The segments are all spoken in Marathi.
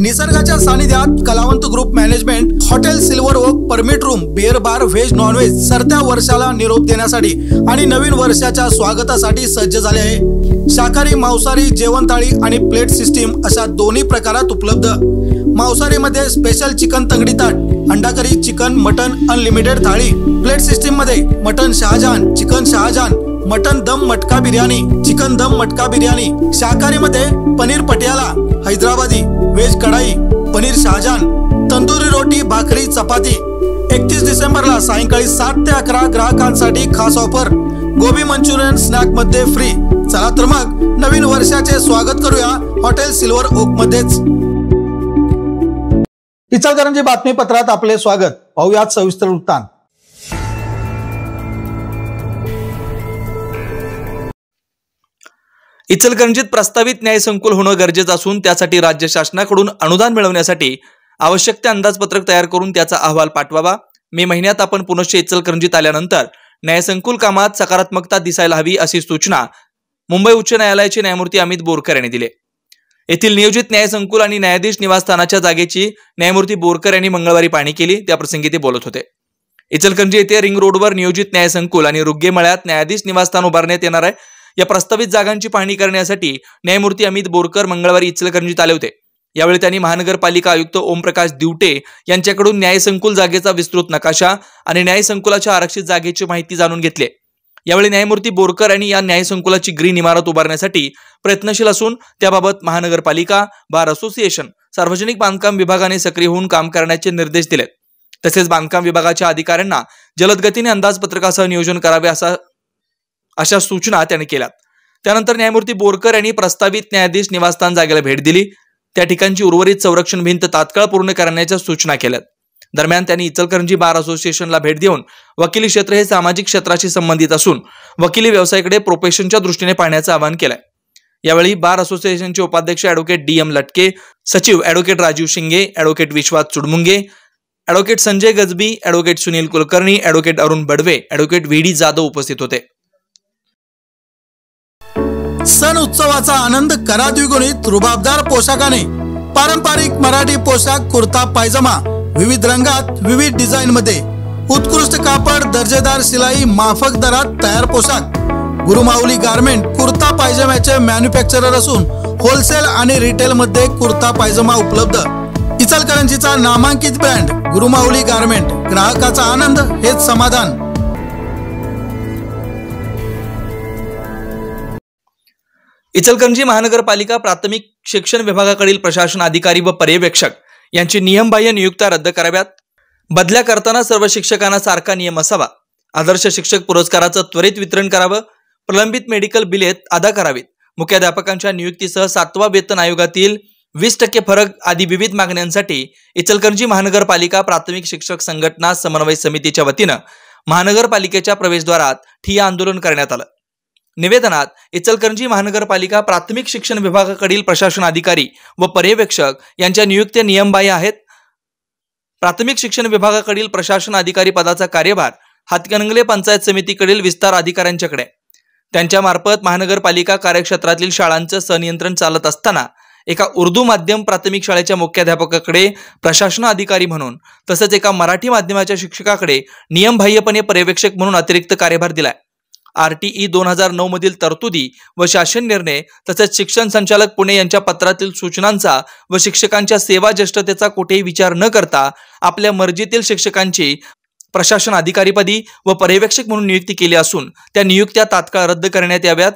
निसर्गाच्या सानिध्यात कलावंत group management hotel Silver Oak permit room beer bar veg non veg सरत्या वर्षाला निरोप देण्यासाठी आणि नवीन वर्षाच्या स्वागतासाठी सज्ज झाले आहे। शाकाहारी मांसाहारी जेवण थाळी आणि प्लेट सिस्टीम अशा दोन्ही प्रकारात उपलब्ध। मांसाहारी मध्ये स्पेशल चिकन तंगडी ताट, अंडा करी, चिकन मटन अनलिमिटेड थाळी। प्लेट सिस्टीम मध्ये mutton Shah Jahan, chicken Shah Jahan, mutton दम मटका बिर्याणी, चिकन दम मटका बिर्याणी। शाकाहारी मध्ये पनीर पटियाला, हैदराबादी, वेज कढाई, पनीर शाहजहान, तंदुरी रोटी, भाकरी, चपाती। 31 डिसेंबरला सायंकाळी 7 ते 11 ग्राहकांसाठी खास ऑफर, गोबी मंचुरियन स्नॅक मध्ये फ्री। चला तर मग नवीन वर्षाचे स्वागत करूया हॉटेल सिल्वर ओक मध्येच। इचलकरंजी बातमीपत्रात आपले स्वागत। पाहूयात सविस्तर वृत्तांत। इचलकरंजीत प्रस्तावित न्यायसंकुल होणं गरजेचं असून त्यासाठी राज्य शासनाकडून अनुदान मिळवण्यासाठी आवश्यक ते अंदाजपत्रक तयार करून त्याचा अहवाल पाठवावा। मे महिन्यात आपण पुनश्च इचलकरंजीत आल्यानंतर न्यायसंकुल कामात सकारात्मकता दिसायला हवी अशी सूचना मुंबई उच्च न्यायालयाचे न्यायमूर्ती अमित बोरकर यांनी दिली। येथील नियोजित न्यायसंकुल आणि न्यायाधीश निवासस्थानाच्या जागेची न्यायमूर्ती बोरकर यांनी मंगळवारी पाहणी केली, त्याप्रसंगी ते बोलत होते। इचलकरंजी येथे रिंग रोडवर नियोजित न्यायसंकुल आणि रुग्गे मळ्यात न्यायाधीश निवासस्थान उभारण्यात येणार आहे। या प्रस्तावित जागांची पाहणी करण्यासाठी न्यायमूर्ती अमित बोरकर मंगळवारी इचलकरंजीत आले होते। यावेळी त्यांनी महानगरपालिका आयुक्त ओमप्रकाश दिवटे यांच्याकडून न्यायसंकुल जागेचा विस्तृत नकाशा आणि न्यायसंकुलाच्या आरक्षित जागेची माहिती जाणून घेतली। यावेळी न्यायमूर्ती बोरकर यांनी या न्यायसंकुलाची ग्रीन इमारत उभारण्यासाठी प्रयत्नशील असून त्याबाबत महानगरपालिका, बार असोसिएशन, सार्वजनिक बांधकाम विभागाने सक्रिय होऊन काम करण्याचे निर्देश दिले। तसेच बांधकाम विभागाच्या अधिकाऱ्यांना जलद गतीने अंदाजपत्रकासह नियोजन करावे अशा सूचना त्यांनी केल्या। त्यानंतर न्यायमूर्ती बोरकर यांनी प्रस्तावित न्यायाधीश निवासस्थान जागेला भेट दिली, त्या ठिकाणची उर्वरित संरक्षण भिंत तात्काळ पूर्ण करण्याच्या सूचना केल्या। दरम्यान त्यांनी इचलकरंजी बार असोसिएशनला भेट देऊन वकिली क्षेत्र हे सामाजिक क्षेत्राशी संबंधित असून वकिली व्यवसायाकडे प्रोफेशनच्या दृष्टीने पाहण्याचं आवाहन केलंय। यावेळी बार असोसिएशनचे उपाध्यक्ष ॲडव्होकेट DM लटके, सचिव advocate Rajiv Shinge, advocate Vishwas Chudmunge, advocate Sanjay Gajbi, advocate Sunil Kulkarni, advocate Arun Badve, advocate VD Jadhav उपस्थित होते। सण उत्सवाचा आनंद करा द्विगुणित रुबाबदार पोशाखाने। पारंपरिक मराठी पोशाख, कुर्ता पायजमा विविध रंगात, विविध डिझाइन मध्ये, उत्कृष्ट कापड, दर्जेदार शिलाई, माफक दरात तयार पोशाख। गुरुमाऊली गारमेंट कुर्ता पायजम्याचे मॅन्युफॅक्चरर असून होलसेल आणि रिटेल मध्ये कुर्ता पायजमा उपलब्ध। इचलकरंजीचा नामांकित ब्रँड गुरुमाऊली गारमेंट, ग्राहकाचा आनंद हेच समाधान। इचलकरंजी महानगरपालिका प्राथमिक शिक्षण विभागाकडील प्रशासन अधिकारी व पर्यवेक्षक यांची नियमबाह्य नियुक्त्या रद्द कराव्यात। बदल्या करताना सर्व शिक्षकांना सारखा नियम असावा। आदर्श शिक्षक पुरस्काराचं त्वरित वितरण करावं। प्रलंबित मेडिकल बिले अदा करावीत। मुख्याध्यापकांच्या नियुक्तीसह 7व्या वेतन आयोगातील 20% फरक आदी विविध मागण्यांसाठी इचलकरंजी महानगरपालिका प्राथमिक शिक्षक संघटना समन्वय समितीच्या वतीनं महानगरपालिकेच्या प्रवेशद्वारात ठिय्या आंदोलन करण्यात आलं। निवेदनात इचलकरंजी महानगरपालिका प्राथमिक शिक्षण विभागाकडील प्रशासन अधिकारी व पर्यवेक्षक यांच्या नियुक्त्या नियमबाह्य आहेत। प्राथमिक शिक्षण विभागाकडील प्रशासन अधिकारी पदाचा कार्यभार हातकणंगले पंचायत समितीकडील विस्तार अधिकाऱ्यांच्याकडे, त्यांच्या मार्फत महानगरपालिका कार्यक्षेत्रातील शाळांचं संनियंत्रण चालत असताना एका उर्दू माध्यम प्राथमिक शाळेच्या मुख्याध्यापकाकडे प्रशासन अधिकारी म्हणून तसंच एका मराठी माध्यमाच्या शिक्षकाकडे नियमबाह्यपणे पर्यवेक्षक म्हणून अतिरिक्त कार्यभार दिलाय। RTE 2009 मधील तरतुदी व शासन निर्णय तसेच शिक्षण संचालक पुणे यांच्या पत्रातील सूचनांचा व शिक्षकांच्या सेवा ज्येष्ठतेचा कुठेही विचार न करता आपल्या मर्जीतील शिक्षकांची प्रशासन अधिकारीपदी व पर्यवेक्षक म्हणून नियुक्ती केली असून त्या नियुक्त्या तात्काळ रद्द करण्यात याव्यात।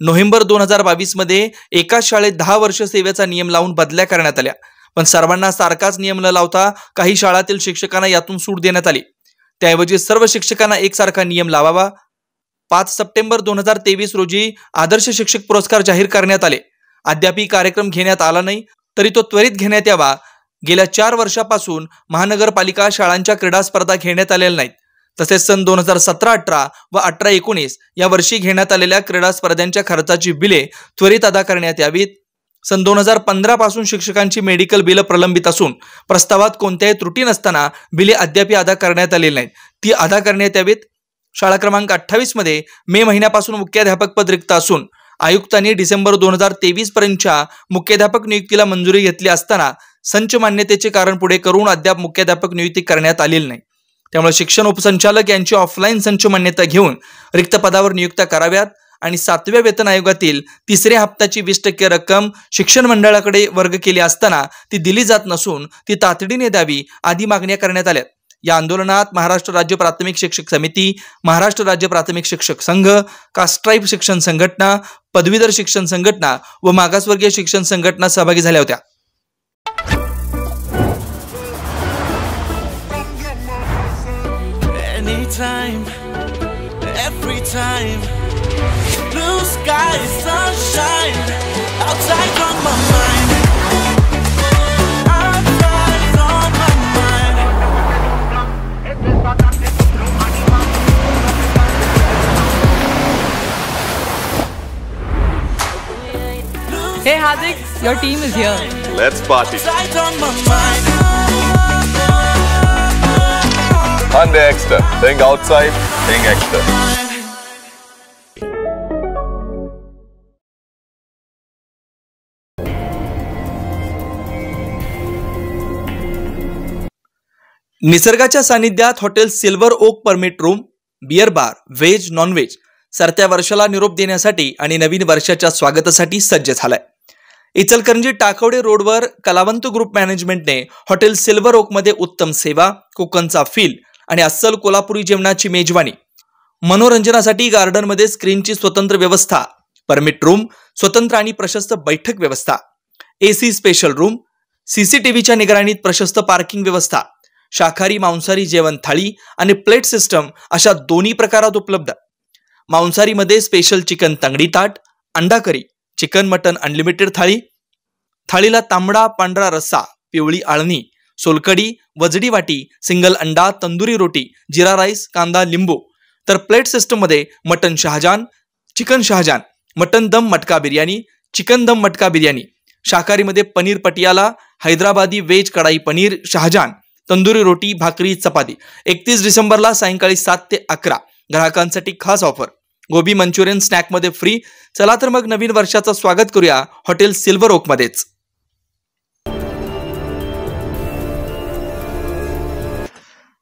नोव्हेंबर 2022 मध्ये एकाच शाळेत 10 वर्ष सेवेचा नियम लावून बदल्या करण्यात आल्या, पण सर्वांना सारखाच नियम न लावता काही शाळातील शिक्षकांना यातून सूट देण्यात आली। त्याऐवजी सर्व शिक्षकांना एकसारखा नियम लावावा। 5 सप्टेंबर 2023 रोजी आदर्श शिक्षक पुरस्कार जाहीर करण्यात आले। अद्यापही कार्यक्रम घेण्यात आला नाही, तरी तो त्वरित घेण्यात यावा। गेल्या 4 वर्षापासून महानगरपालिका शाळांच्या क्रीडा स्पर्धा घेण्यात आलेल्या नाहीत। तसेच सन 2017-18 व 18-19 या वर्षी घेण्यात आलेल्या क्रीडा स्पर्धांच्या खर्चाची बिले त्वरित अदा करण्यात यावीत। सन 2015 पासून शिक्षकांची मेडिकल बिलं प्रलंबित असून प्रस्तावात कोणत्याही त्रुटी नसताना बिले अद्याप अदा करण्यात आलेली नाहीत, ती अदा करण्यात यावीत। शाळा क्रमांक 28 मध्ये मे महिन्यापासून मुख्याध्यापक पद रिक्त असून आयुक्तांनी डिसेंबर 2023 पर्यंतच्या मुख्याध्यापक नियुक्तीला मंजुरी घेतली असताना संच मान्यतेचे कारण पुढे करून अद्याप मुख्याध्यापक नियुक्ती करण्यात आलेली नाही। त्यामुळे शिक्षण उपसंचालक यांची ऑफलाईन संच मान्यता घेऊन रिक्त पदावर नियुक्त्या कराव्यात आणि 7व्या वेतन आयोगातील 3ऱ्या हप्त्याची 20% रक्कम शिक्षण मंडळाकडे वर्ग केली असताना ती दिली जात नसून ती तातडीने द्यावी आदी मागण्या करण्यात आल्या। या आंदोलनात महाराष्ट्र राज्य प्राथमिक शिक्षक समिती, महाराष्ट्र राज्य प्राथमिक शिक्षक संघ, कास्ट्राईब शिक्षण संघटना, पदवीधर शिक्षण संघटना व मागासवर्गीय शिक्षण संघटना सहभागी झाल्या होत्या। Anytime, every time, blue sky, sunshine, outside on my mind, outside on my mind. Hey Hardik, your team is here. Let's party. Outside on my mind. Hyundai Extra. Think outside, think extra. निसर्गाच्या सानिध्यात hotel Silver Oak permit room, beer bar, veg non veg सरत्या वर्षाला निरोप देण्यासाठी आणि नवीन वर्षाच्या स्वागतासाठी सज्ज झालाय। इचलकरंजी टाकवडे रोडवर कलावंत ग्रुप मॅनेजमेंटने हॉटेल सिल्वर ओक मध्ये उत्तम सेवा, कोकणचा फील आणि अस्सल कोल्हापुरी जेवणाची मेजवानी, मनोरंजनासाठी गार्डन मध्ये स्क्रीनची स्वतंत्र व्यवस्था, परमिट रूम, स्वतंत्र आणि प्रशस्त बैठक व्यवस्था, एसी स्पेशल रूम, सीसीटीव्हीच्या निगराणीत प्रशस्त पार्किंग व्यवस्था, शाकाहारी मांसाहारी जेवण थाळी आणि प्लेट सिस्टम अशा दोन्ही प्रकारात उपलब्ध। मांसाहारी मध्ये स्पेशल चिकन तंगडी ताट, अंडा करी, चिकन मटन अनलिमिटेड थाळी, थाळीला तांबडा पांढरा रस्सा, पिवळी आळणी, सोलकडी, वजडी वाटी, सिंगल अंडा, तंदुरी रोटी, जिरा राईस, कांदा लिंबू। तर प्लेट सिस्टम मध्ये mutton Shahjahan, chicken Shahjahan, mutton दम मटका बिर्याणी, चिकन दम मटका बिर्याणी, शाकाहारी मध्ये पनीर पटियाला, हैदराबादी वेज कढाई पनीर शहाजान, तंदुरी रोटी, भाकरी, चपाती। 31 डिसेंबरला सायंकाळी 7 ते 11 ग्राहकांसाठी खास ऑफर, गोबी मंचुरियन स्नॅक मध्ये फ्री। चला तर मग नवीन वर्षाचं स्वागत करूया हॉटेल सिल्वर ओक मध्येच।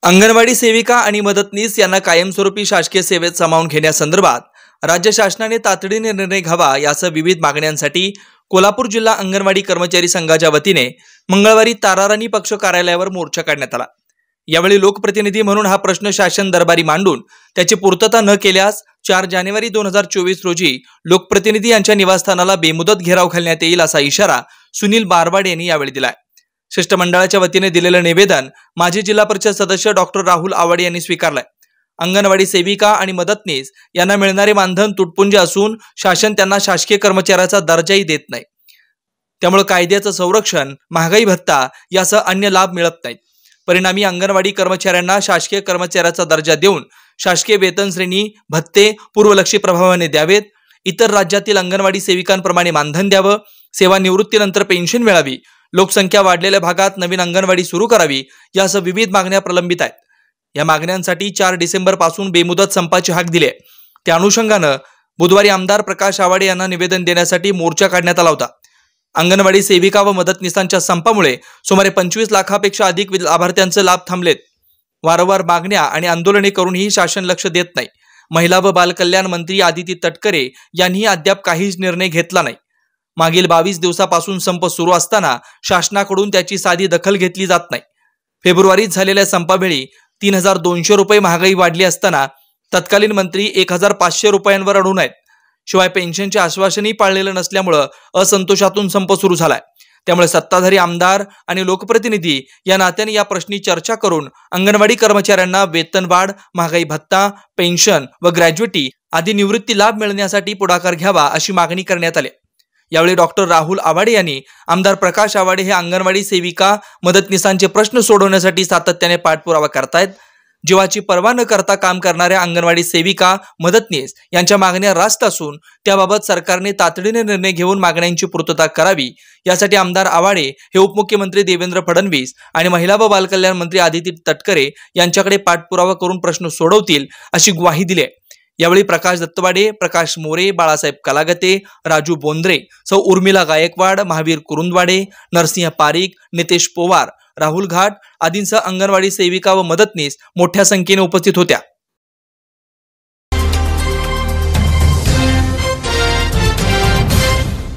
अंगणवाडी सेविका आणि मदतनीस यांना कायमस्वरूपी शासकीय सेवेत सामावून घेण्यासंदर्भात राज्य शासनाने तातडीने निर्णय घ्यावा यासह विविध मागण्यांसाठी कोल्हापूर जिल्हा अंगणवाडी कर्मचारी संघाच्या वतीने मंगळवारी ताराराणी पक्ष कार्यालयावर मोर्चा काढण्यात आला। यावेळी लोकप्रतिनिधी म्हणून हा प्रश्न शासन दरबारी मांडून त्याची पूर्तता न केल्यास 4 जानेवारी 2024 रोजी लोकप्रतिनिधी यांच्या निवासस्थानाला बेमुदत घेराव घालण्यात येईल असा इशारा सुनील बारवाड यांनी यावेळी दिलाय। शिष्टमंडळाच्या वतीने दिलेलं निवेदन माजी जिल्हा परिषद सदस्य डॉक्टर राहुल आवाडे यांनी स्वीकारलंय। अंगणवाडी सेविका आणि मदतनीस यांना मिळणारे मानधन तुटपुंजे असून शासन त्यांना शासकीय कर्मचाऱ्याचा दर्जाही देत नाही। त्यामुळे कायद्याचं संरक्षण, महागाई भत्ता यासह अन्य लाभ मिळत नाहीत। परिणामी अंगणवाडी कर्मचाऱ्यांना शासकीय कर्मचाऱ्याचा दर्जा देऊन शासकीय वेतन श्रेणी भत्ते पूर्वलक्षी प्रभावाने द्यावेत, इतर राज्यातील अंगणवाडी सेविकांप्रमाणे मानधन द्यावं, सेवानिवृत्तीनंतर पेन्शन मिळावी, लोकसंख्या वाढलेल्या भागात नवीन अंगणवाडी सुरू करावी यासह विविध मागण्या प्रलंबित आहेत। या मागण्यांसाठी 4 डिसेंबर पासून बेमुदत संपाची हाक दिली आहे। त्या अनुषंगानं बुधवारी आमदार प्रकाश आवाडे यांना निवेदन देण्यासाठी मोर्चा काढण्यात आला होता। अंगणवाडी सेविका व मदतनीसांच्या संपामुळे सुमारे 25 लाखापेक्षा अधिक लाभार्थ्यांचे लाभ थांबलेत। वारंवार मागण्या आणि आंदोलने करूनही शासन लक्ष देत नाही। महिला व बालकल्याण मंत्री आदिती तटकरे यांनी अद्याप काहीच निर्णय घेतला नाही। मागील 22 दिवसापासून संप सुरू असताना शासनाकडून त्याची साधी दखल घेतली जात नाही। फेब्रुवारीत झालेल्या संपावेळी 3200 रुपये महागाई वाढली असताना तत्कालीन मंत्री 1500 रुपयांवर अडून आहेत। शिवाय पेन्शनचे आश्वासनही पाळलेलं नसल्यामुळे असंतोषातून संप सुरू झालाय। त्यामुळे सत्ताधारी आमदार आणि लोकप्रतिनिधी या नात्याने या प्रश्नी चर्चा करून अंगणवाडी कर्मचाऱ्यांना वेतनवाढ, महागाई भत्ता, पेन्शन व ग्रॅज्युटी आदी निवृत्ती लाभ मिळण्यासाठी पुढाकार घ्यावा अशी मागणी करण्यात आली। यावेळी डॉक्टर राहुल आवाडे यांनी आमदार प्रकाश आवाडे हे अंगणवाडी सेविका मदतनीसांचे प्रश्न सोडवण्यासाठी सातत्याने पाठपुरावा करतायत। जीवाची पर्वा न करता काम करणाऱ्या अंगणवाडी सेविका मदतनीस यांच्या मागण्या रास्त असून त्याबाबत सरकारने तातडीने निर्णय घेऊन मागण्यांची पूर्तता करावी यासाठी आमदार आवाडे हे उपमुख्यमंत्री देवेंद्र फडणवीस आणि महिला व बालकल्याण मंत्री आदिती तटकरे यांच्याकडे पाठपुरावा करून प्रश्न सोडवतील अशी ग्वाही दिली आहे। यावेळी प्रकाश दत्तवाडे, प्रकाश मोरे, बाळासाहेब कलागते, राजू बोंद्रे, सौ उर्मिला गायकवाड, महावीर कुरुंदवाडे, नरसिंह पारिक, नितेश पोवार, राहुल घाट आदींसह अंगणवाडी सेविका व मदतनीस मोठ्या संख्येने उपस्थित होत्या।